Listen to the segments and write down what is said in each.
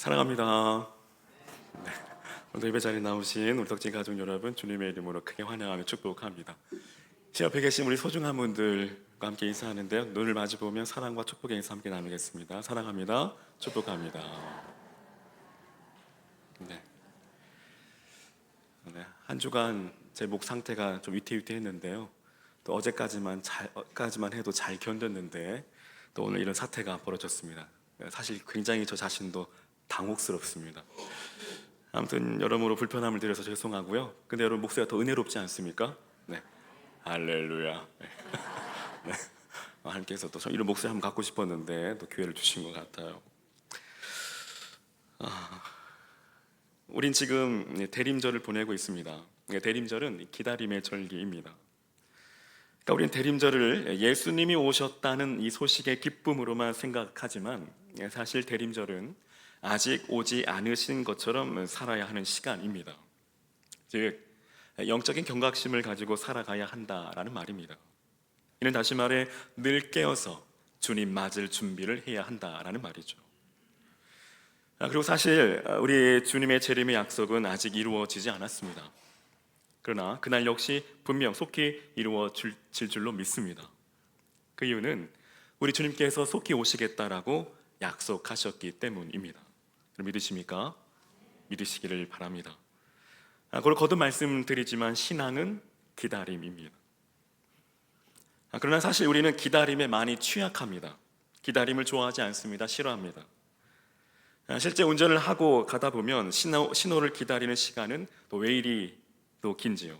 사랑합니다. 네. 오늘 예배 자리에 나오신 우리 덕진 가족 여러분, 주님의 이름으로 크게 환영하며 축복합니다. 제 옆에 계신 우리 소중한 분들과 함께 인사하는데요, 눈을 마주 보면 사랑과 축복의 인사 함께 나누겠습니다. 사랑합니다. 축복합니다. 네. 네. 한 주간 제 목 상태가 좀 위태위태했는데요, 또 어제까지만 해도 잘 견뎠는데 또 오늘 이런 사태가 벌어졌습니다. 사실 굉장히 저 자신도 당혹스럽습니다. 아무튼 여러모로 불편함을 드려서 죄송하고요. 근데 여러분, 목소리가 더 은혜롭지 않습니까? 네, 할렐루야. 네. 네. 하나님께서 또 이런 목소리 한번 갖고 싶었는데 또 기회를 주신 것 같아요. 우린 지금 대림절을 보내고 있습니다. 대림절은 기다림의 절기입니다. 그러니까 우리는 대림절을 예수님이 오셨다는 이 소식의 기쁨으로만 생각하지만, 사실 대림절은 아직 오지 않으신 것처럼 살아야 하는 시간입니다. 즉, 영적인 경각심을 가지고 살아가야 한다라는 말입니다. 이는 다시 말해 늘 깨어서 주님 맞을 준비를 해야 한다라는 말이죠. 그리고 사실 우리 주님의 재림의 약속은 아직 이루어지지 않았습니다. 그러나 그날 역시 분명 속히 이루어질 줄로 믿습니다. 그 이유는 우리 주님께서 속히 오시겠다라고 약속하셨기 때문입니다. 믿으십니까? 믿으시기를 바랍니다. 그걸 거듭 말씀드리지만 신앙은 기다림입니다. 그러나 사실 우리는 기다림에 많이 취약합니다. 기다림을 좋아하지 않습니다. 싫어합니다. 실제 운전을 하고 가다 보면 신호를 기다리는 시간은 또 왜 이리 또 긴지요.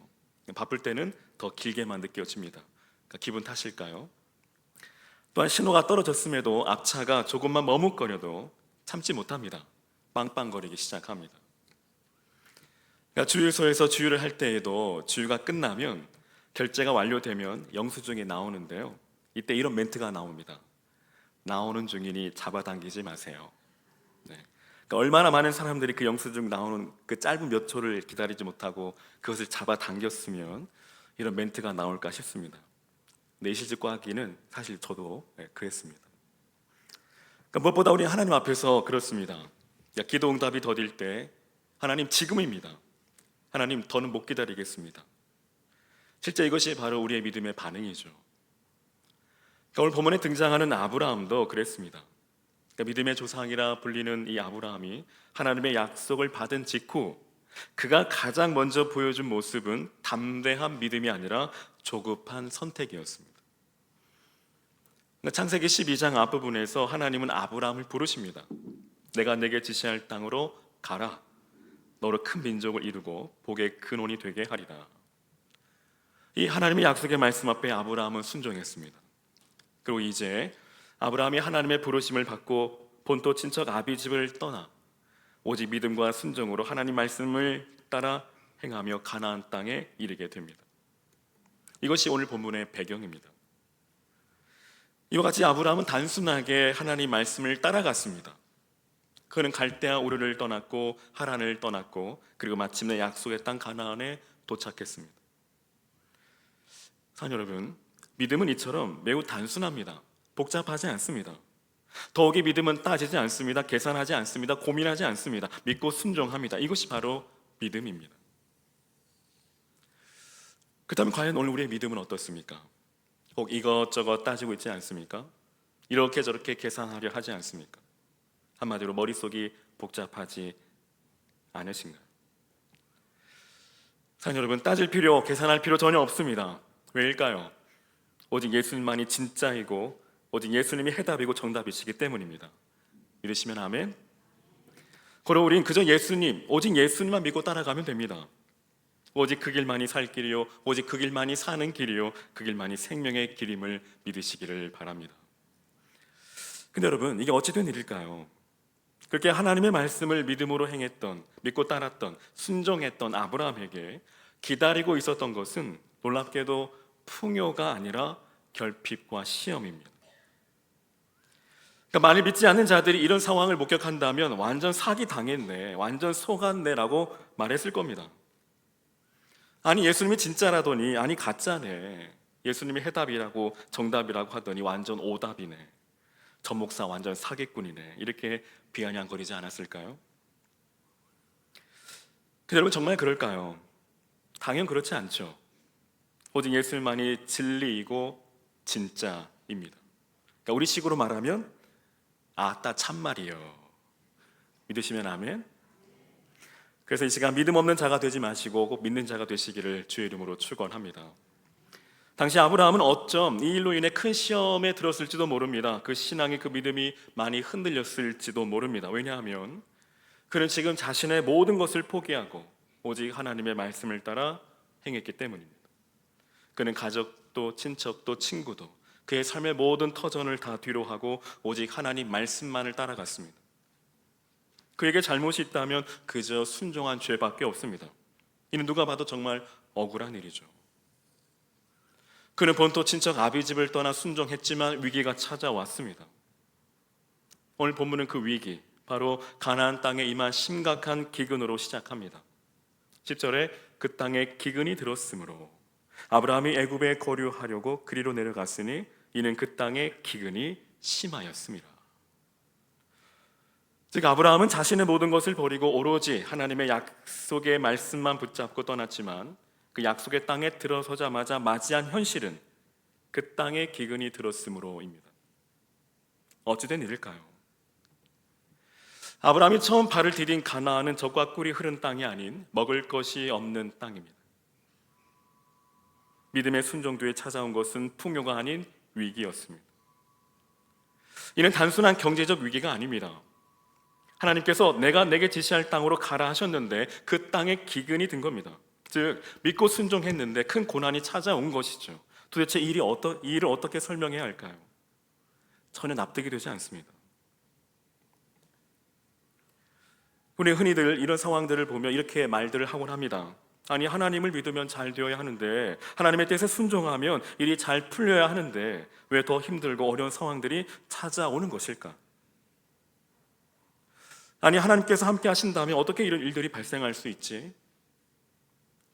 바쁠 때는 더 길게만 느껴집니다. 그러니까 기분 탓일까요? 또한 신호가 떨어졌음에도 앞차가 조금만 머뭇거려도 참지 못합니다. 빵빵거리기 시작합니다. 그러니까 주유소에서 주유를 할 때에도 주유가 끝나면, 결제가 완료되면 영수증이 나오는데요, 이때 이런 멘트가 나옵니다. 나오는 중이니 잡아당기지 마세요. 네. 그러니까 얼마나 많은 사람들이 그 영수증 나오는 그 짧은 몇 초를 기다리지 못하고 그것을 잡아당겼으면 이런 멘트가 나올까 싶습니다. 내실직고 하기는 사실 저도 그랬습니다. 그러니까 무엇보다 우리 하나님 앞에서 그렇습니다. 기도 응답이 더딜 때 하나님 지금입니다. 하나님 더는 못 기다리겠습니다. 실제 이것이 바로 우리의 믿음의 반응이죠. 그러니까 오늘 본문에 등장하는 아브라함도 그랬습니다. 그러니까 믿음의 조상이라 불리는 이 아브라함이 하나님의 약속을 받은 직후 그가 가장 먼저 보여준 모습은 담대한 믿음이 아니라 조급한 선택이었습니다. 그러니까 창세기 12장 앞부분에서 하나님은 아브라함을 부르십니다. 내가 내게 지시할 땅으로 가라. 너로 큰 민족을 이루고 복의 근원이 되게 하리라. 이 하나님의 약속의 말씀 앞에 아브라함은 순종했습니다. 그리고 이제 아브라함이 하나님의 부르심을 받고 본토 친척 아비 집을 떠나 오직 믿음과 순종으로 하나님 말씀을 따라 행하며 가나안 땅에 이르게 됩니다. 이것이 오늘 본문의 배경입니다. 이와 같이 아브라함은 단순하게 하나님 말씀을 따라갔습니다. 그는 갈대아 우르를 떠났고 하란을 떠났고 그리고 마침내 약속의 땅 가나안에 도착했습니다. 사랑 여러분, 믿음은 이처럼 매우 단순합니다. 복잡하지 않습니다. 더욱이 믿음은 따지지 않습니다. 계산하지 않습니다. 고민하지 않습니다. 믿고 순종합니다. 이것이 바로 믿음입니다. 그렇다면 과연 오늘 우리의 믿음은 어떻습니까? 혹 이것저것 따지고 있지 않습니까? 이렇게 저렇게 계산하려 하지 않습니까? 한마디로 머릿속이 복잡하지 않으신가요? 사랑 여러분, 따질 필요, 계산할 필요 전혀 없습니다. 왜일까요? 오직 예수님만이 진짜이고 오직 예수님이 해답이고 정답이시기 때문입니다. 믿으시면 아멘. 그리고 우린 그저 예수님, 오직 예수님만 믿고 따라가면 됩니다. 오직 그 길만이 살 길이요, 오직 그 길만이 사는 길이요, 그 길만이 생명의 길임을 믿으시기를 바랍니다. 근데 여러분, 이게 어찌 된 일일까요? 그렇게 하나님의 말씀을 믿음으로 행했던, 믿고 따랐던, 순종했던 아브라함에게 기다리고 있었던 것은 놀랍게도 풍요가 아니라 결핍과 시험입니다. 그러니까 만일 믿지 않는 자들이 이런 상황을 목격한다면 완전 사기 당했네, 완전 속았네라고 말했을 겁니다. 아니 예수님이 진짜라더니 아니 가짜네, 예수님이 해답이라고 정답이라고 하더니 완전 오답이네. 전 목사 완전 사기꾼이네, 이렇게 비아냥거리지 않았을까요? 근데 여러분, 정말 그럴까요? 당연 그렇지 않죠. 오직 예수님만이 진리이고 진짜입니다. 그러니까 우리 식으로 말하면 아따 참말이요. 믿으시면 아멘. 그래서 이 시간 믿음 없는 자가 되지 마시고 꼭 믿는 자가 되시기를 주의 이름으로 축원합니다. 당시 아브라함은 어쩜 이 일로 인해 큰 시험에 들었을지도 모릅니다. 그 신앙이, 그 믿음이 많이 흔들렸을지도 모릅니다. 왜냐하면 그는 지금 자신의 모든 것을 포기하고 오직 하나님의 말씀을 따라 행했기 때문입니다. 그는 가족도 친척도 친구도 그의 삶의 모든 터전을 다 뒤로 하고 오직 하나님 말씀만을 따라갔습니다. 그에게 잘못이 있다면 그저 순종한 죄밖에 없습니다. 이는 누가 봐도 정말 억울한 일이죠. 그는 본토 친척 아비집을 떠나 순종했지만 위기가 찾아왔습니다. 오늘 본문은 그 위기, 바로 가나안 땅에 임한 심각한 기근으로 시작합니다. 10절에 그 땅에 기근이 들었으므로 아브라함이 애굽에 거류하려고 그리로 내려갔으니 이는 그 땅에 기근이 심하였습니다. 즉 아브라함은 자신의 모든 것을 버리고 오로지 하나님의 약속의 말씀만 붙잡고 떠났지만 그 약속의 땅에 들어서자마자 맞이한 현실은 그 땅에 기근이 들었으므로입니다. 어찌된 일일까요? 아브라함이 처음 발을 디딘 가나안은 젖과 꿀이 흐른 땅이 아닌 먹을 것이 없는 땅입니다. 믿음의 순종 뒤에 찾아온 것은 풍요가 아닌 위기였습니다. 이는 단순한 경제적 위기가 아닙니다. 하나님께서 내가 내게 지시할 땅으로 가라 하셨는데 그 땅에 기근이 든 겁니다. 즉 믿고 순종했는데 큰 고난이 찾아온 것이죠. 도대체 이 일을 어떻게 설명해야 할까요? 전혀 납득이 되지 않습니다. 우리 흔히들 이런 상황들을 보며 이렇게 말들을 하곤 합니다. 아니, 하나님을 믿으면 잘 되어야 하는데, 하나님의 뜻에 순종하면 일이 잘 풀려야 하는데 왜 더 힘들고 어려운 상황들이 찾아오는 것일까? 아니, 하나님께서 함께 하신다면 어떻게 이런 일들이 발생할 수 있지?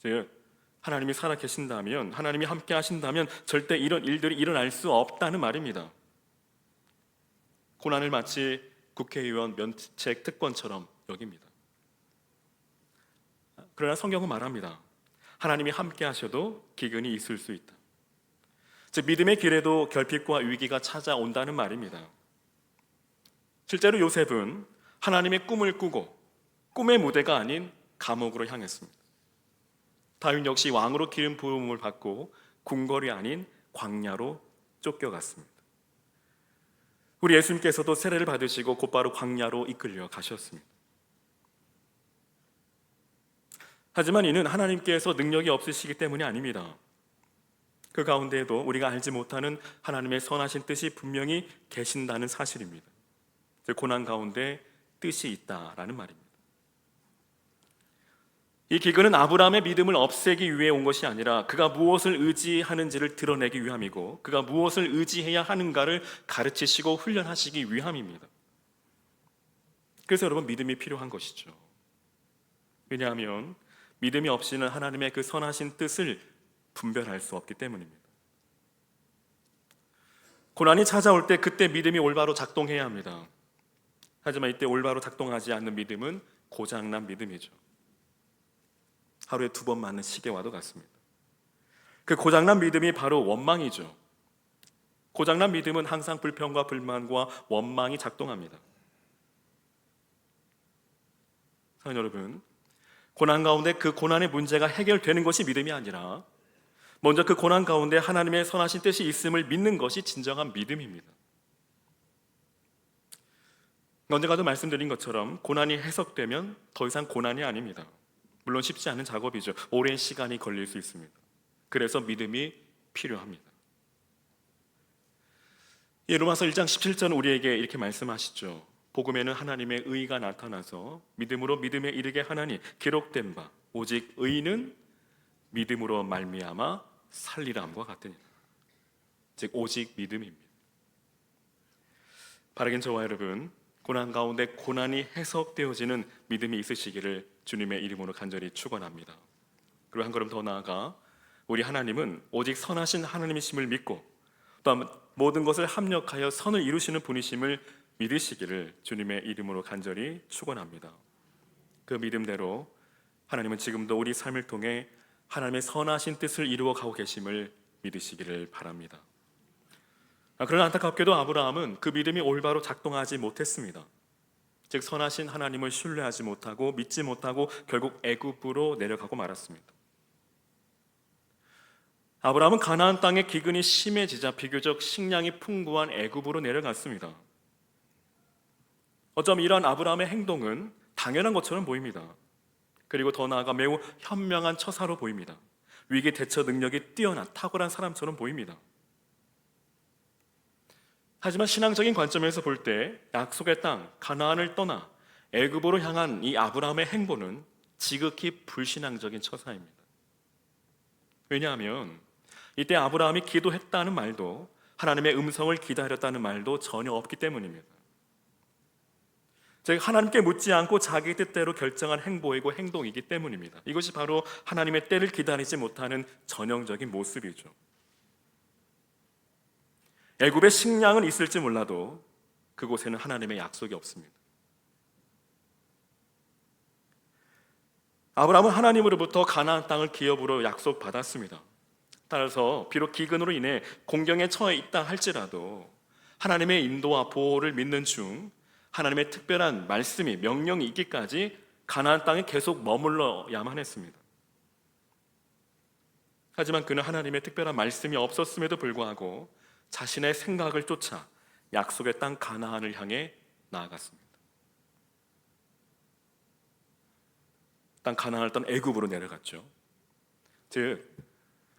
즉 하나님이 살아계신다면, 하나님이 함께 하신다면 절대 이런 일들이 일어날 수 없다는 말입니다. 고난을 마치 국회의원 면책 특권처럼 여깁니다. 그러나 성경은 말합니다. 하나님이 함께 하셔도 기근이 있을 수 있다. 즉 믿음의 길에도 결핍과 위기가 찾아온다는 말입니다. 실제로 요셉은 하나님의 꿈을 꾸고 꿈의 무대가 아닌 감옥으로 향했습니다. 다윗 역시 왕으로 기름 부음을 받고 궁궐이 아닌 광야로 쫓겨갔습니다. 우리 예수님께서도 세례를 받으시고 곧바로 광야로 이끌려 가셨습니다. 하지만 이는 하나님께서 능력이 없으시기 때문이 아닙니다. 그 가운데에도 우리가 알지 못하는 하나님의 선하신 뜻이 분명히 계신다는 사실입니다. 즉 고난 가운데 뜻이 있다라는 말입니다. 이 기근은 아브라함의 믿음을 없애기 위해 온 것이 아니라 그가 무엇을 의지하는지를 드러내기 위함이고 그가 무엇을 의지해야 하는가를 가르치시고 훈련하시기 위함입니다. 그래서 여러분, 믿음이 필요한 것이죠. 왜냐하면 믿음이 없이는 하나님의 그 선하신 뜻을 분별할 수 없기 때문입니다. 고난이 찾아올 때 그때 믿음이 올바로 작동해야 합니다. 하지만 이때 올바로 작동하지 않는 믿음은 고장난 믿음이죠. 하루에 2번 맞는 시계와도 같습니다. 그 고장난 믿음이 바로 원망이죠. 고장난 믿음은 항상 불평과 불만과 원망이 작동합니다. 사랑하는 여러분, 고난 가운데 그 고난의 문제가 해결되는 것이 믿음이 아니라 먼저 그 고난 가운데 하나님의 선하신 뜻이 있음을 믿는 것이 진정한 믿음입니다. 언젠가도 말씀드린 것처럼 고난이 해석되면 더 이상 고난이 아닙니다. 물론 쉽지 않은 작업이죠. 오랜 시간이 걸릴 수 있습니다. 그래서 믿음이 필요합니다. 로마서 1장 17절 우리에게 이렇게 말씀하시죠. 복음에는 하나님의 의가 나타나서 믿음으로 믿음에 이르게 하나니 기록된 바 오직 의는 믿음으로 말미암아 살리람과 같으니라. 즉 오직 믿음입니다. 바라긴 저와 여러분, 고난 가운데 고난이 해석되어지는 믿음이 있으시기를 주님의 이름으로 간절히 축원합니다. 그리고 한 걸음 더 나아가 우리 하나님은 오직 선하신 하나님이심을 믿고 모든 것을 합력하여 선을 이루시는 분이심을 믿으시기를 주님의 이름으로 간절히 축원합니다. 그 믿음대로 하나님은 지금도 우리 삶을 통해 하나님의 선하신 뜻을 이루어 가고 계심을 믿으시기를 바랍니다. 그러나 안타깝게도 아브라함은 그 믿음이 올바로 작동하지 못했습니다. 즉 선하신 하나님을 신뢰하지 못하고 믿지 못하고 결국 애굽으로 내려가고 말았습니다. 아브라함은 가나안 땅의 기근이 심해지자 비교적 식량이 풍부한 애굽으로 내려갔습니다. 어쩌면 이러한 아브라함의 행동은 당연한 것처럼 보입니다. 그리고 더 나아가 매우 현명한 처사로 보입니다. 위기 대처 능력이 뛰어난 탁월한 사람처럼 보입니다. 하지만 신앙적인 관점에서 볼 때 약속의 땅 가나안을 떠나 애굽으로 향한 이 아브라함의 행보는 지극히 불신앙적인 처사입니다. 왜냐하면 이때 아브라함이 기도했다는 말도 하나님의 음성을 기다렸다는 말도 전혀 없기 때문입니다. 즉 하나님께 묻지 않고 자기 뜻대로 결정한 행보이고 행동이기 때문입니다. 이것이 바로 하나님의 때를 기다리지 못하는 전형적인 모습이죠. 애굽에 식량은 있을지 몰라도 그곳에는 하나님의 약속이 없습니다. 아브라함은 하나님으로부터 가나안 땅을 기업으로 약속받았습니다. 따라서 비록 기근으로 인해 공경에 처해 있다 할지라도 하나님의 인도와 보호를 믿는 중 하나님의 특별한 말씀이 명령이 있기까지 가나안 땅에 계속 머물러야만 했습니다. 하지만 그는 하나님의 특별한 말씀이 없었음에도 불구하고 자신의 생각을 쫓아 약속의 땅 가나안을 향해 나아갔습니다. 땅 가나안을 떠나 애굽으로 내려갔죠. 즉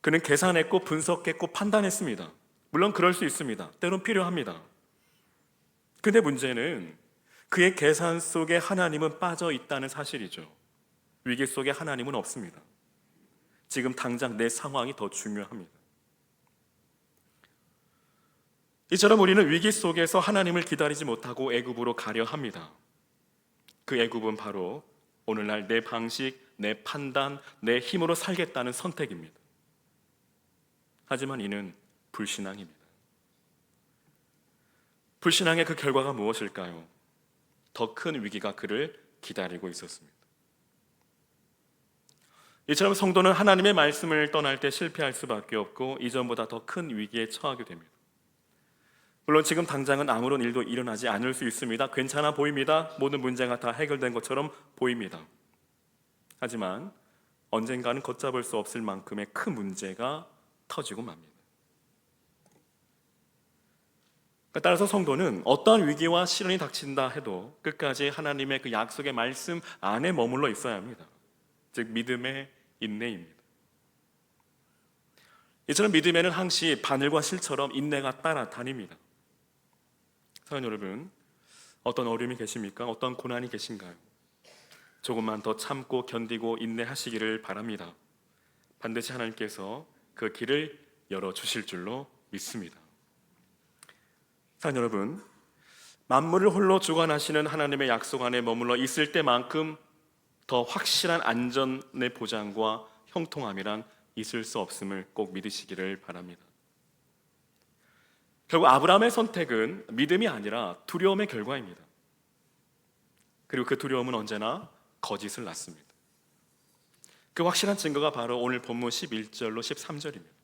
그는 계산했고 분석했고 판단했습니다. 물론 그럴 수 있습니다. 때론 필요합니다. 근데 문제는 그의 계산 속에 하나님은 빠져 있다는 사실이죠. 위기 속에 하나님은 없습니다. 지금 당장 내 상황이 더 중요합니다. 이처럼 우리는 위기 속에서 하나님을 기다리지 못하고 애굽으로 가려 합니다. 그 애굽은 바로 오늘날 내 방식, 내 판단, 내 힘으로 살겠다는 선택입니다. 하지만 이는 불신앙입니다. 불신앙의 그 결과가 무엇일까요? 더 큰 위기가 그를 기다리고 있었습니다. 이처럼 성도는 하나님의 말씀을 떠날 때 실패할 수밖에 없고 이전보다 더 큰 위기에 처하게 됩니다. 물론 지금 당장은 아무런 일도 일어나지 않을 수 있습니다. 괜찮아 보입니다. 모든 문제가 다 해결된 것처럼 보입니다. 하지만 언젠가는 걷잡을 수 없을 만큼의 큰 문제가 터지고 맙니다. 따라서 성도는 어떠한 위기와 시련이 닥친다 해도 끝까지 하나님의 그 약속의 말씀 안에 머물러 있어야 합니다. 즉 믿음의 인내입니다. 이처럼 믿음에는 항시 바늘과 실처럼 인내가 따라다닙니다. 사랑하는 여러분, 어떤 어려움이 계십니까? 어떤 고난이 계신가요? 조금만 더 참고 견디고 인내하시기를 바랍니다. 반드시 하나님께서 그 길을 열어주실 줄로 믿습니다. 사랑하는 여러분, 만물을 홀로 주관하시는 하나님의 약속 안에 머물러 있을 때만큼 더 확실한 안전의 보장과 형통함이란 있을 수 없음을 꼭 믿으시기를 바랍니다. 결국 아브라함의 선택은 믿음이 아니라 두려움의 결과입니다. 그리고 그 두려움은 언제나 거짓을 낳습니다. 그 확실한 증거가 바로 오늘 본문 11절로 13절입니다.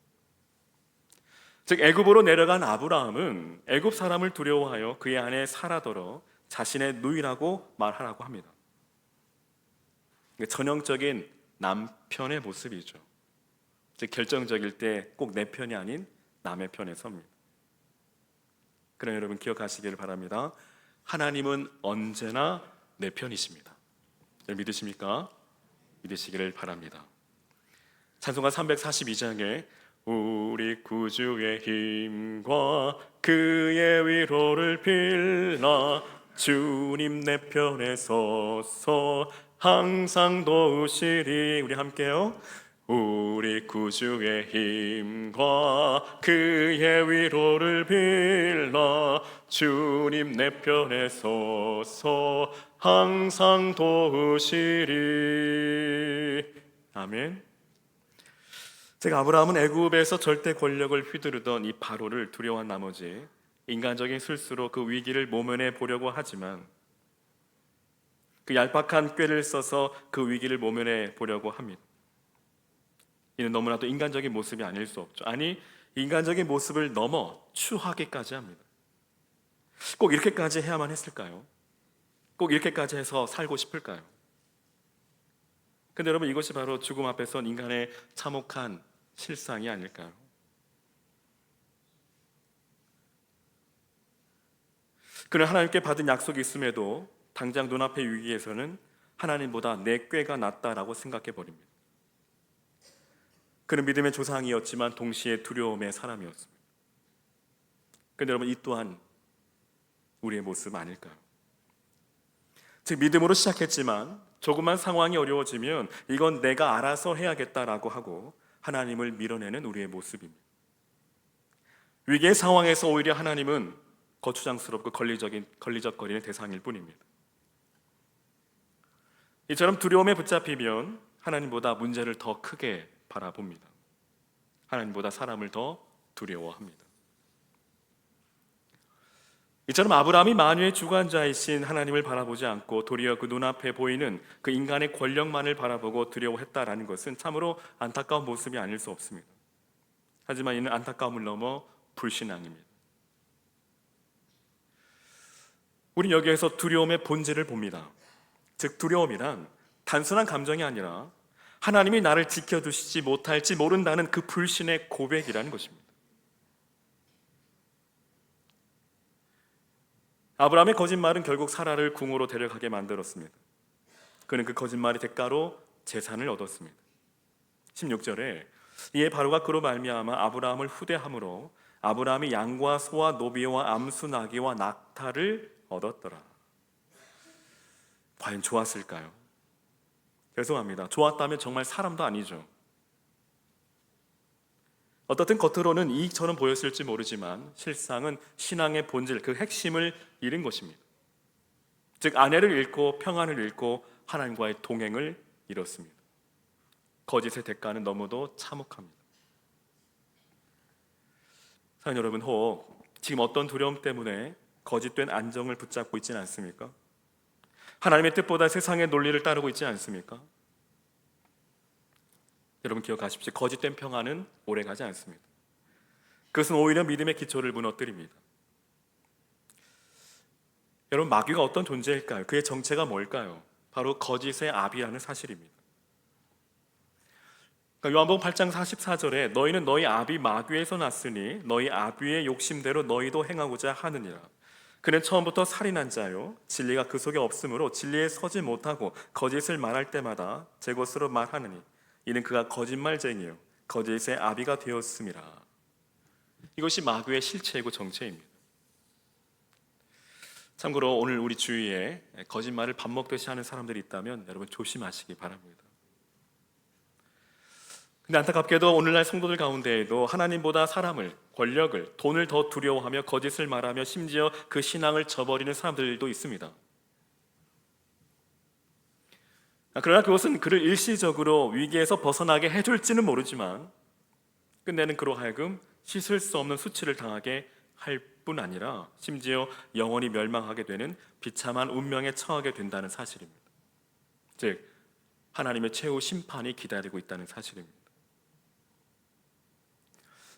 즉 애굽으로 내려간 아브라함은 애굽 사람을 두려워하여 그의 아내 사라더러 자신의 누이라고 말하라고 합니다. 전형적인 남편의 모습이죠. 즉 결정적일 때 꼭 내 편이 아닌 남의 편에 섭니다. 그러나 여러분 기억하시기를 바랍니다. 하나님은 언제나 내 편이십니다. 믿으십니까? 믿으시기를 바랍니다. 찬송가 342장에 우리 구주의 힘과 그의 위로를 빌라 주님 내 편에 서서 항상 도우시리. 우리 함께요. 우리 구주의 힘과 그의 위로를 빌라 주님 내 편에 서서 항상 도우시리. 아멘. 즉 아브라함은 애굽에서 절대 권력을 휘두르던 이 바로를 두려워한 나머지 인간적인 실수로 그 위기를 모면해 보려고 하지만 그 얄팍한 꾀를 써서 그 위기를 모면해 보려고 합니다. 이는 너무나도 인간적인 모습이 아닐 수 없죠. 아니, 인간적인 모습을 넘어 추하게까지 합니다. 꼭 이렇게까지 해야만 했을까요? 꼭 이렇게까지 해서 살고 싶을까요? 근데 여러분, 이것이 바로 죽음 앞에 선 인간의 참혹한 실상이 아닐까요? 그는 하나님께 받은 약속이 있음에도 당장 눈앞의 위기에서는 하나님보다 내 꾀가 낫다라고 생각해 버립니다. 그는 믿음의 조상이었지만 동시에 두려움의 사람이었습니다. 그런데 여러분, 이 또한 우리의 모습 아닐까요? 즉 믿음으로 시작했지만 조금만 상황이 어려워지면 이건 내가 알아서 해야겠다라고 하고 하나님을 밀어내는 우리의 모습입니다. 위기의 상황에서 오히려 하나님은 거추장스럽고 걸리적거리는 대상일 뿐입니다. 이처럼 두려움에 붙잡히면 하나님보다 문제를 더 크게 바라봅니다. 하나님보다 사람을 더 두려워합니다. 이처럼 아브라함이 만유의 주관자이신 하나님을 바라보지 않고 도리어 그 눈앞에 보이는 그 인간의 권력만을 바라보고 두려워했다라는 것은 참으로 안타까운 모습이 아닐 수 없습니다. 하지만 이는 안타까움을 넘어 불신앙입니다. 우리는 여기에서 두려움의 본질을 봅니다. 즉 두려움이란 단순한 감정이 아니라 하나님이 나를 지켜주시지 못할지 모른다는 그 불신의 고백이라는 것입니다. 아브라함의 거짓말은 결국 사라를 궁으로 데려가게 만들었습니다. 그는 그 거짓말의 대가로 재산을 얻었습니다. 16절에 이에 바로가 그로 말미암아 아브라함을 후대함으로 아브라함이 양과 소와 노비와 암수 나귀와 낙타를 얻었더라. 과연 좋았을까요? 죄송합니다. 좋았다면 정말 사람도 아니죠. 어떻든 겉으로는 이익처럼 보였을지 모르지만 실상은 신앙의 본질, 그 핵심을 잃은 것입니다. 즉 아내를 잃고 평안을 잃고 하나님과의 동행을 잃었습니다. 거짓의 대가는 너무도 참혹합니다. 사랑하는 여러분, 혹 지금 어떤 두려움 때문에 거짓된 안정을 붙잡고 있지는 않습니까? 하나님의 뜻보다 세상의 논리를 따르고 있지 않습니까? 여러분 기억하십시오. 거짓된 평안은 오래가지 않습니다. 그것은 오히려 믿음의 기초를 무너뜨립니다. 여러분 마귀가 어떤 존재일까요? 그의 정체가 뭘까요? 바로 거짓의 아비라는 사실입니다. 그러니까 요한복음 8장 44절에 너희는 너희 아비 마귀에서 났으니 너희 아비의 욕심대로 너희도 행하고자 하느니라. 그는 처음부터 살인한 자요 진리가 그 속에 없으므로 진리에 서지 못하고 거짓을 말할 때마다 제 것으로 말하느니 이는 그가 거짓말쟁이요 거짓의 아비가 되었음이라. 이것이 마귀의 실체이고 정체입니다. 참고로 오늘 우리 주위에 거짓말을 밥 먹듯이 하는 사람들이 있다면 여러분 조심하시기 바랍니다. 근데 안타깝게도 오늘날 성도들 가운데에도 하나님보다 사람을, 권력을, 돈을 더 두려워하며 거짓을 말하며 심지어 그 신앙을 저버리는 사람들도 있습니다. 그러나 그것은 그를 일시적으로 위기에서 벗어나게 해줄지는 모르지만 끝내는 그로 하여금 씻을 수 없는 수치를 당하게 할 뿐 아니라 심지어 영원히 멸망하게 되는 비참한 운명에 처하게 된다는 사실입니다. 즉 하나님의 최후 심판이 기다리고 있다는 사실입니다.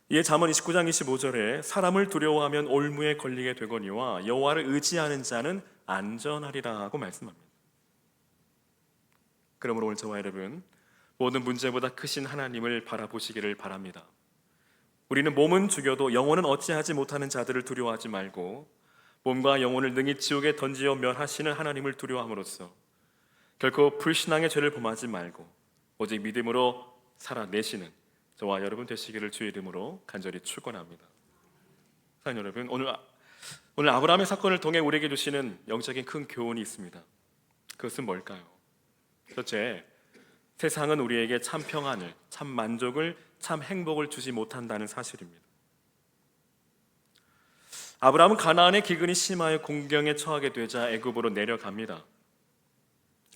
이에 잠언 29장 25절에 사람을 두려워하면 올무에 걸리게 되거니와 여호와를 의지하는 자는 안전하리라 하고 말씀합니다. 그러므로 오늘 저와 여러분 모든 문제보다 크신 하나님을 바라보시기를 바랍니다. 우리는 몸은 죽여도 영혼은 어찌하지 못하는 자들을 두려워하지 말고 몸과 영혼을 능히 지옥에 던지어 멸하시는 하나님을 두려워함으로써 결코 불신앙의 죄를 범하지 말고 오직 믿음으로 살아내시는 저와 여러분 되시기를 주의 이름으로 간절히 축원합니다. 사랑하는 여러분, 오늘 아브라함의 사건을 통해 우리에게 주시는 영적인 큰 교훈이 있습니다. 그것은 뭘까요? 첫째, 세상은 우리에게 참 평안을, 참 만족을, 참 행복을 주지 못한다는 사실입니다. 아브라함은 가나안의 기근이 심하여 공경에 처하게 되자 애굽으로 내려갑니다.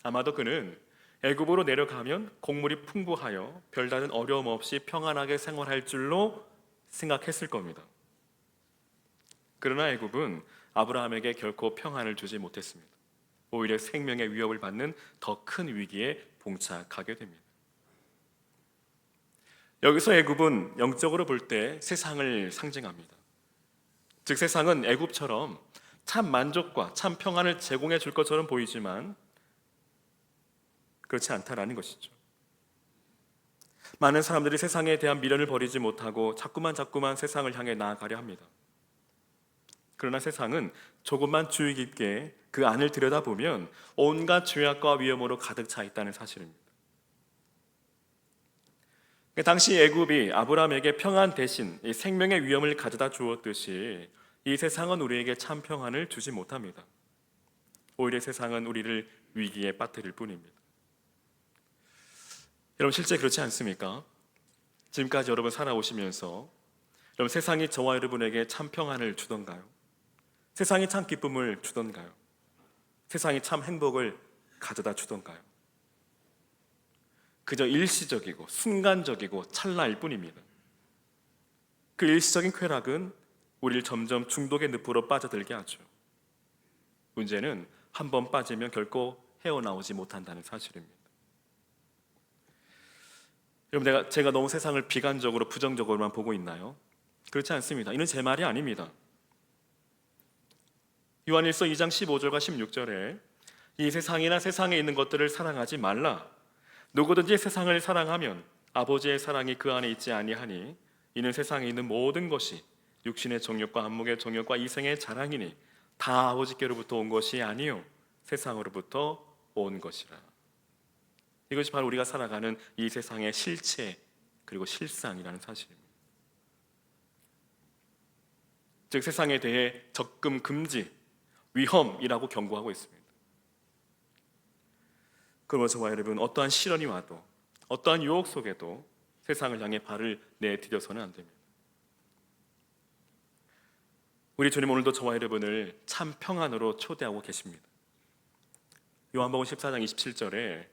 아마도 그는 애굽으로 내려가면 곡물이 풍부하여 별다른 어려움 없이 평안하게 생활할 줄로 생각했을 겁니다. 그러나 애굽은 아브라함에게 결코 평안을 주지 못했습니다. 오히려 생명의 위협을 받는 더 큰 위기에 봉착하게 됩니다. 여기서 애굽은 영적으로 볼 때 세상을 상징합니다. 즉 세상은 애굽처럼 참 만족과 참 평안을 제공해 줄 것처럼 보이지만 그렇지 않다라는 것이죠. 많은 사람들이 세상에 대한 미련을 버리지 못하고 자꾸만 세상을 향해 나아가려 합니다. 그러나 세상은 조금만 주의 깊게 그 안을 들여다보면 온갖 죄악과 위험으로 가득 차 있다는 사실입니다. 당시 애굽이 아브라함에게 평안 대신 이 생명의 위험을 가져다 주었듯이 이 세상은 우리에게 참 평안을 주지 못합니다. 오히려 세상은 우리를 위기에 빠뜨릴 뿐입니다. 여러분 실제 그렇지 않습니까? 지금까지 여러분 살아오시면서 여러분 세상이 저와 여러분에게 참 평안을 주던가요? 세상이 참 기쁨을 주던가요? 세상이 참 행복을 가져다 주던가요? 그저 일시적이고 순간적이고 찰나일 뿐입니다. 그 일시적인 쾌락은 우리를 점점 중독의 늪으로 빠져들게 하죠. 문제는 한 번 빠지면 결코 헤어나오지 못한다는 사실입니다. 여러분 제가 너무 세상을 비관적으로 부정적으로만 보고 있나요? 그렇지 않습니다. 이는 제 말이 아닙니다. 요한일서 2장 15절과 16절에 이 세상이나 세상에 있는 것들을 사랑하지 말라. 누구든지 세상을 사랑하면 아버지의 사랑이 그 안에 있지 아니하니 이는 세상에 있는 모든 것이 육신의 정욕과 안목의 정욕과 이생의 자랑이니 다 아버지께로부터 온 것이 아니요 세상으로부터 온 것이라. 이것이 바로 우리가 살아가는 이 세상의 실체 그리고 실상이라는 사실입니다. 즉 세상에 대해 적금 금지, 위험이라고 경고하고 있습니다. 그러므로 저와 여러분 어떠한 시련이 와도 어떠한 유혹 속에도 세상을 향해 발을 내디뎌서는 안 됩니다. 우리 주님 오늘도 저와 여러분을 참 평안으로 초대하고 계십니다. 요한복음 14장 27절에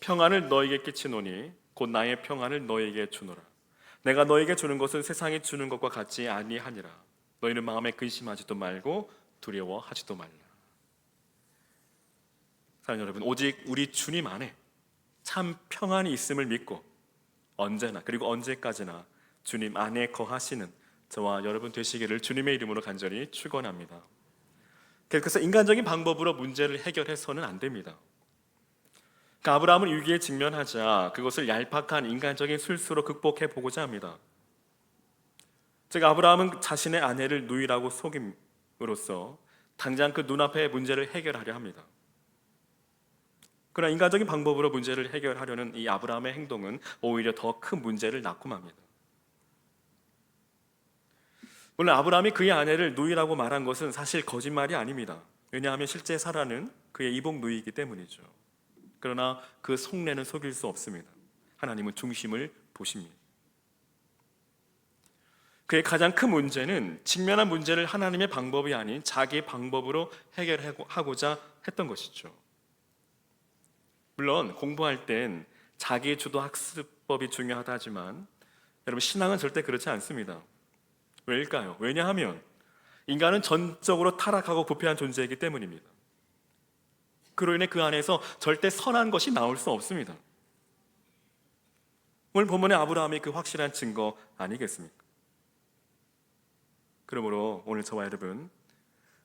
평안을 너에게 끼치노니 곧 나의 평안을 너에게 주노라. 내가 너에게 주는 것은 세상이 주는 것과 같지 아니하니라. 너희는 마음에 근심하지도 말고 두려워하지도 말라. 사랑하는 여러분, 오직 우리 주님 안에 참 평안이 있음을 믿고 언제나 그리고 언제까지나 주님 안에 거하시는 저와 여러분 되시기를 주님의 이름으로 간절히 축원합니다. 그래서 인간적인 방법으로 문제를 해결해서는 안 됩니다. 그러니까 아브라함은 위기에 직면하자 그것을 얄팍한 인간적인 술수로 극복해 보고자 합니다. 즉 아브라함은 자신의 아내를 누이라고 속임으로써 당장 그 눈앞의 문제를 해결하려 합니다. 그러나 인간적인 방법으로 문제를 해결하려는 이 아브라함의 행동은 오히려 더 큰 문제를 낳고 맙니다. 물론 아브라함이 그의 아내를 누이라고 말한 것은 사실 거짓말이 아닙니다. 왜냐하면 실제 사라는 그의 이복 누이이기 때문이죠. 그러나 그 속내는 속일 수 없습니다. 하나님은 중심을 보십니다. 그의 가장 큰 문제는 직면한 문제를 하나님의 방법이 아닌 자기의 방법으로 해결하고자 했던 것이죠. 물론 공부할 땐 자기 주도 학습법이 중요하다 하지만 여러분 신앙은 절대 그렇지 않습니다. 왜일까요? 왜냐하면 인간은 전적으로 타락하고 부패한 존재이기 때문입니다. 그로 인해 그 안에서 절대 선한 것이 나올 수 없습니다. 오늘 본문의 아브라함이 그 확실한 증거 아니겠습니까? 그러므로 오늘 저와 여러분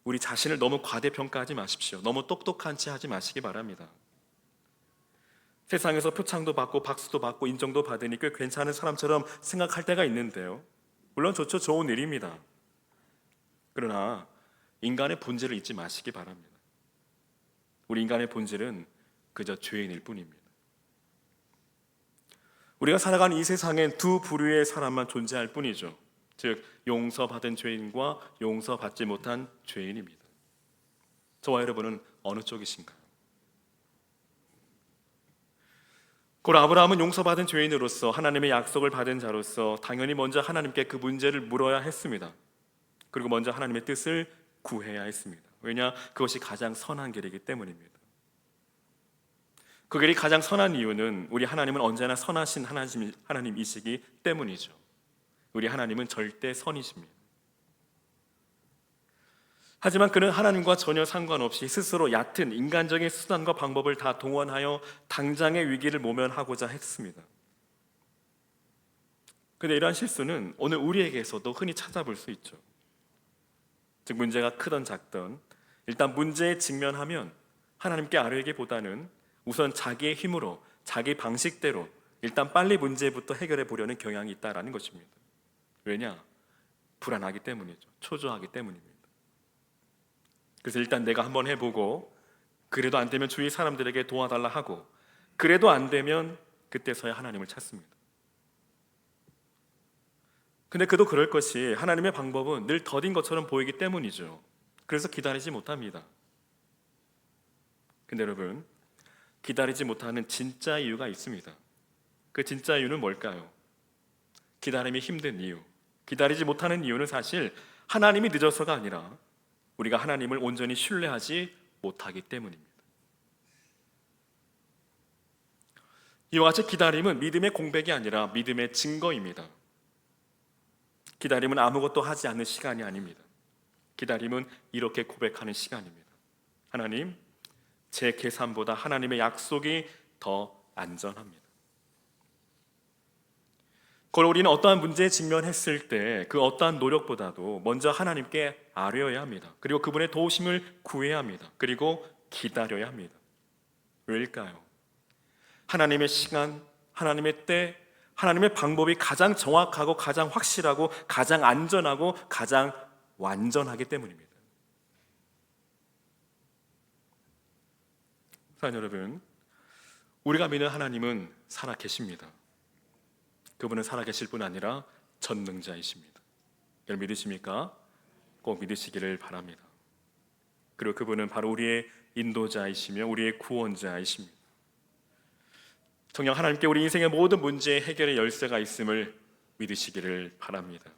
우리 자신을 너무 과대평가하지 마십시오. 너무 똑똑한 체 하지 마시기 바랍니다. 세상에서 표창도 받고 박수도 받고 인정도 받으니 꽤 괜찮은 사람처럼 생각할 때가 있는데요. 물론 좋죠. 좋은 일입니다. 그러나 인간의 본질을 잊지 마시기 바랍니다. 우리 인간의 본질은 그저 죄인일 뿐입니다. 우리가 살아가는 이 세상엔 두 부류의 사람만 존재할 뿐이죠. 즉 용서받은 죄인과 용서받지 못한 죄인입니다. 저와 여러분은 어느 쪽이신가요? 곧 아브라함은 용서받은 죄인으로서 하나님의 약속을 받은 자로서 당연히 먼저 하나님께 그 문제를 물어야 했습니다. 그리고 먼저 하나님의 뜻을 구해야 했습니다. 왜냐? 그것이 가장 선한 길이기 때문입니다. 그 길이 가장 선한 이유는 우리 하나님은 언제나 선하신 하나님이시기 때문이죠. 우리 하나님은 절대 선이십니다. 하지만 그는 하나님과 전혀 상관없이 스스로 얕은 인간적인 수단과 방법을 다 동원하여 당장의 위기를 모면하고자 했습니다. 그런데 이러한 실수는 오늘 우리에게서도 흔히 찾아볼 수 있죠. 즉 문제가 크던 작던 일단 문제에 직면하면 하나님께 아뢰기보다는 우선 자기의 힘으로 자기 방식대로 일단 빨리 문제부터 해결해 보려는 경향이 있다는 것입니다. 왜냐? 불안하기 때문이죠. 초조하기 때문입니다. 그래서 일단 내가 한번 해보고 그래도 안 되면 주위 사람들에게 도와달라 하고 그래도 안 되면 그때서야 하나님을 찾습니다. 근데 그도 그럴 것이 하나님의 방법은 늘 더딘 것처럼 보이기 때문이죠. 그래서 기다리지 못합니다. 근데 여러분, 기다리지 못하는 진짜 이유가 있습니다. 그 진짜 이유는 뭘까요? 기다림이 힘든 이유, 기다리지 못하는 이유는 사실 하나님이 늦어서가 아니라 우리가 하나님을 온전히 신뢰하지 못하기 때문입니다. 이와 같이 기다림은 믿음의 공백이 아니라 믿음의 증거입니다. 기다림은 아무것도 하지 않는 시간이 아닙니다. 기다림은 이렇게 고백하는 시간입니다. 하나님, 제 계산보다 하나님의 약속이 더 안전합니다. 그걸 우리는 어떠한 문제에 직면했을 때 그 어떠한 노력보다도 먼저 하나님께 아뢰어야 합니다. 그리고 그분의 도우심을 구해야 합니다. 그리고 기다려야 합니다. 왜일까요? 하나님의 시간, 하나님의 때, 하나님의 방법이 가장 정확하고 가장 확실하고 가장 안전하고 가장 완전하기 때문입니다. 사랑하는 여러분, 우리가 믿는 하나님은 살아계십니다. 그분은 살아계실 뿐 아니라 전능자이십니다. 여러분 믿으십니까? 꼭 믿으시기를 바랍니다. 그리고 그분은 바로 우리의 인도자이시며 우리의 구원자이십니다. 정녕 하나님께 우리 인생의 모든 문제의 해결의 열쇠가 있음을 믿으시기를 바랍니다.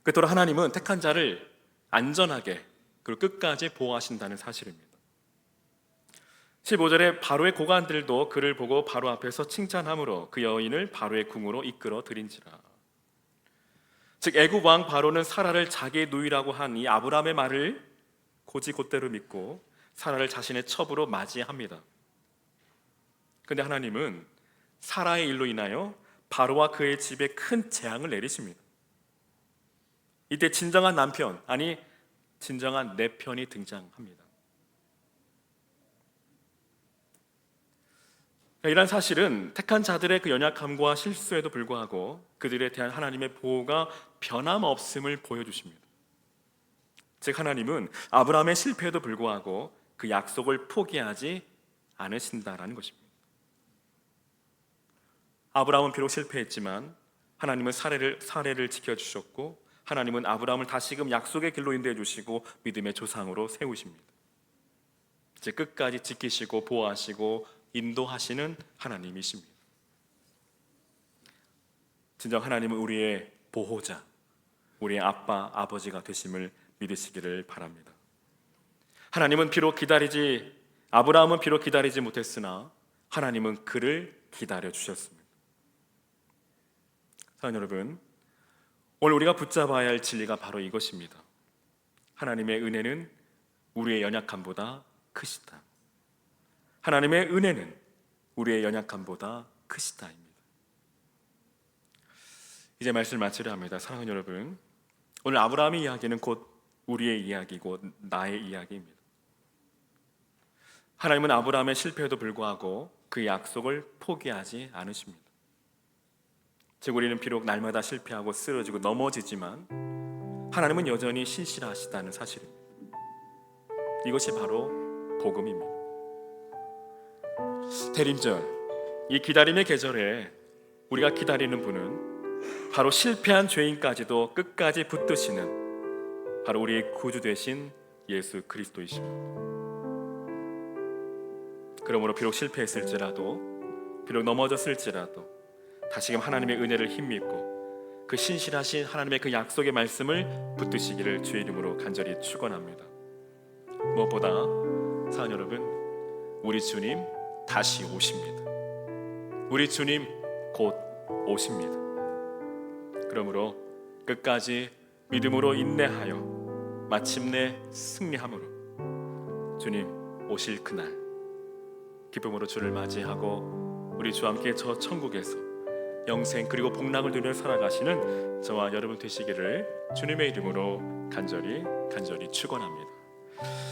그토록 하나님은 택한 자를 안전하게 그리고 끝까지 보호하신다는 사실입니다. 15절에 바로의 고관들도 그를 보고 바로 앞에서 칭찬함으로 그 여인을 바로의 궁으로 이끌어 들인지라. 즉 애굽 왕 바로는 사라를 자기의 누이라고 한 이 아브라함의 말을 곧이곧대로 믿고 사라를 자신의 첩으로 맞이합니다. 그런데 하나님은 사라의 일로 인하여 바로와 그의 집에 큰 재앙을 내리십니다. 이때 진정한 남편, 아니 진정한 내 편이 등장합니다. 이러한 사실은 택한 자들의 그 연약함과 실수에도 불구하고 그들에 대한 하나님의 보호가 변함없음을 보여주십니다. 즉 하나님은 아브라함의 실패에도 불구하고 그 약속을 포기하지 않으신다라는 것입니다. 아브라함은 비록 실패했지만 하나님은 사례를 지켜주셨고 하나님은 아브라함을 다시금 약속의 길로 인도해 주시고 믿음의 조상으로 세우십니다. 이제 끝까지 지키시고 보호하시고 인도하시는 하나님이십니다. 진정 하나님은 우리의 보호자, 우리의 아빠, 아버지가 되심을 믿으시기를 바랍니다. 하나님은 아브라함은 비록 기다리지 못했으나 하나님은 그를 기다려 주셨습니다. 사랑하는 여러분, 오늘 우리가 붙잡아야 할 진리가 바로 이것입니다. 하나님의 은혜는 우리의 연약함보다 크시다. 하나님의 은혜는 우리의 연약함보다 크시다입니다. 이제 말씀을 마치려 합니다. 사랑하는 여러분, 오늘 아브라함의 이야기는 곧 우리의 이야기고 나의 이야기입니다. 하나님은 아브라함의 실패에도 불구하고 그 약속을 포기하지 않으십니다. 즉 우리는 비록 날마다 실패하고 쓰러지고 넘어지지만 하나님은 여전히 신실하시다는 사실입니다. 이것이 바로 복음입니다. 대림절, 이 기다림의 계절에 우리가 기다리는 분은 바로 실패한 죄인까지도 끝까지 붙드시는 바로 우리의 구주 되신 예수 그리스도이십니다. 그러므로 비록 실패했을지라도 비록 넘어졌을지라도 다시금 하나님의 은혜를 힘입고 그 신실하신 하나님의 그 약속의 말씀을 붙드시기를 주의 이름으로 간절히 축원합니다. 무엇보다 사랑하는 여러분, 우리 주님 다시 오십니다. 우리 주님 곧 오십니다. 그러므로 끝까지 믿음으로 인내하여 마침내 승리함으로 주님 오실 그날 기쁨으로 주를 맞이하고 우리 주와 함께 저 천국에서 영생 그리고 복락을 누려 살아가시는 저와 여러분 되시기를 주님의 이름으로 간절히 축원합니다.